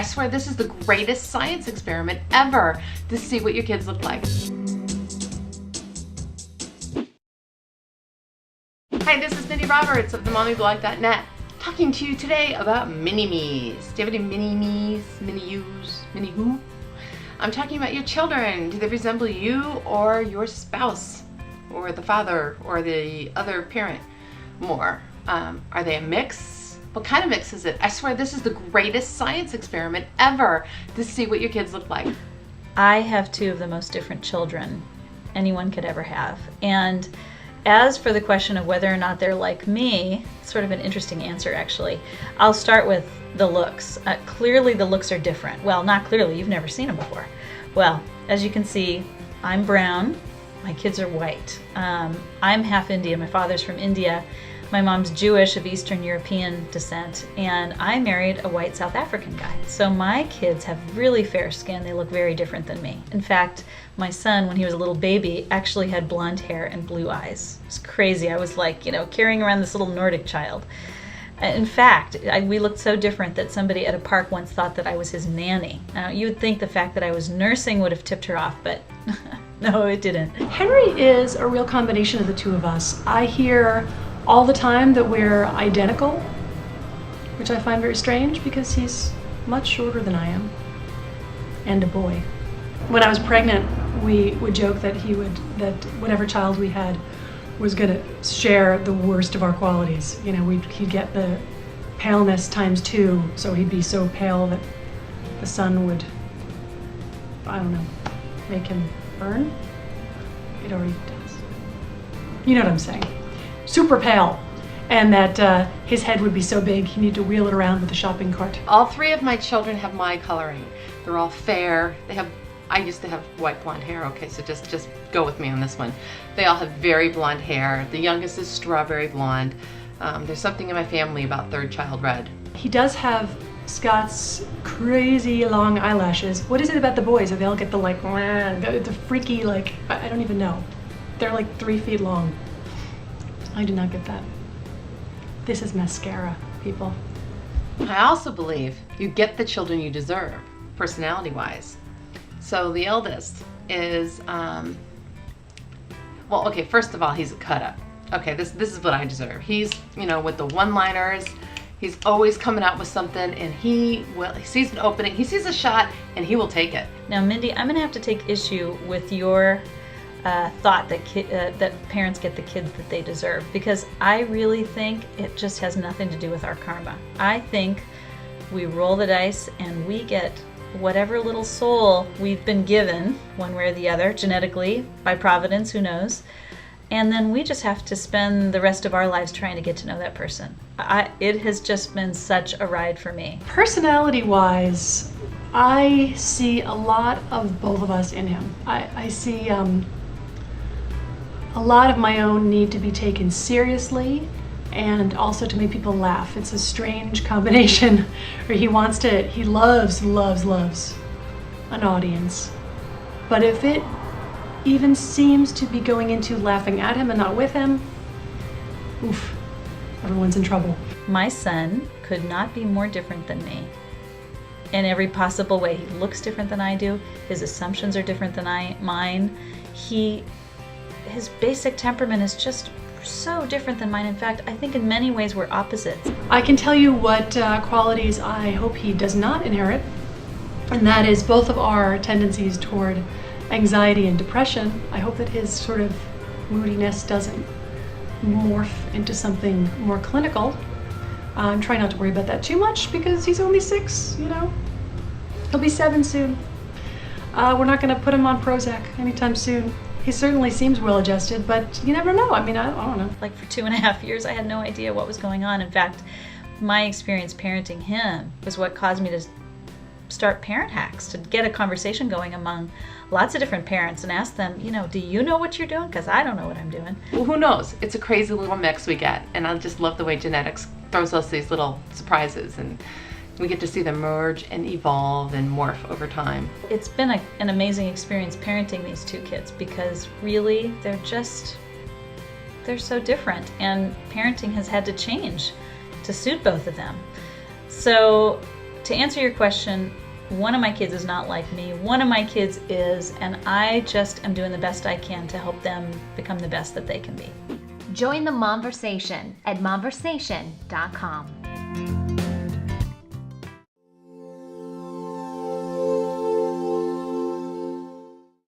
I swear this is the greatest science experiment ever to see what your kids look like. Hi, this is Mindy Roberts of themommyblog.net talking to you today about mini-me's. Do you have any mini-me's, mini-yous, mini-who? I'm talking about your children. Do they resemble you or your spouse or the father or the other parent more? Are they a mix? What kind of mix is it? I swear this is the greatest science experiment ever to see what your kids look like. I have two of the most different children anyone could ever have. And as for the question of whether or not they're like me, it's sort of an interesting answer actually. I'll start with the looks. Clearly the looks are different. Well, not clearly, you've never seen them before. Well, as you can see, I'm brown, my kids are white. I'm half Indian, my father's from India. My mom's Jewish of Eastern European descent, and I married a white South African guy. So my kids have really fair skin. They look very different than me. In fact, my son, when he was a little baby, actually had blonde hair and blue eyes. It was crazy. I was like, carrying around this little Nordic child. In fact, we looked so different that somebody at a park once thought that I was his nanny. Now, you would think the fact that I was nursing would have tipped her off, but no, it didn't. Henry is a real combination of the two of us. I hear all the time that we're identical, which I find very strange because he's much shorter than I am, and a boy. When I was pregnant, we would joke that that whatever child we had was gonna share the worst of our qualities. He'd get the paleness ×2, so he'd be so pale that the sun would, I don't know, make him burn. It already does. You know what I'm saying. Super pale, and that his head would be so big he needed to wheel it around with a shopping cart. All three of my children have my coloring. They're all fair. I used to have white blonde hair, okay, so just go with me on this one. They all have very blonde hair. The youngest is strawberry blonde. There's something in my family about third child red. He does have Scott's crazy long eyelashes. What is it about the boys that they all get the freaky, I don't even know. They're like 3 feet long. I do not get that. This is mascara, people. I also believe you get the children you deserve, personality-wise. So the eldest is, well, okay, first of all, he's a cut-up. Okay, this is what I deserve. He's, with the one-liners, he's always coming out with something, and he sees an opening, he sees a shot, and he will take it. Now, Mindy, I'm gonna have to take issue with your thought that parents get the kids that they deserve, because I really think it just has nothing to do with our karma. I think we roll the dice and we get whatever little soul we've been given, one way or the other, genetically, by providence, who knows, and then we just have to spend the rest of our lives trying to get to know that person. It has just been such a ride for me. Personality-wise, I see a lot of both of us in him. I see a lot of my own need to be taken seriously and also to make people laugh. It's a strange combination where he loves an audience. But if it even seems to be going into laughing at him and not with him, oof, everyone's in trouble. My son could not be more different than me in every possible way. He looks different than I do. His assumptions are different than mine. His basic temperament is just so different than mine. In fact, I think in many ways we're opposites. I can tell you what qualities I hope he does not inherit, and that is both of our tendencies toward anxiety and depression. I hope that his sort of moodiness doesn't morph into something more clinical. I'm trying not to worry about that too much because he's only 6, He'll be 7 soon. We're not going to put him on Prozac anytime soon. He certainly seems well-adjusted, but you never know. I don't know. Like for 2.5 years, I had no idea what was going on. In fact, my experience parenting him was what caused me to start Parent Hacks, to get a conversation going among lots of different parents and ask them, do you know what you're doing? Because I don't know what I'm doing. Well, who knows? It's a crazy little mix we get, and I just love the way genetics throws us these little surprises, and we get to see them merge and evolve and morph over time. It's been an amazing experience parenting these two kids, because really they're so different, and parenting has had to change to suit both of them. So to answer your question, one of my kids is not like me. One of my kids is, and I just am doing the best I can to help them become the best that they can be. Join the Momversation at momversation.com.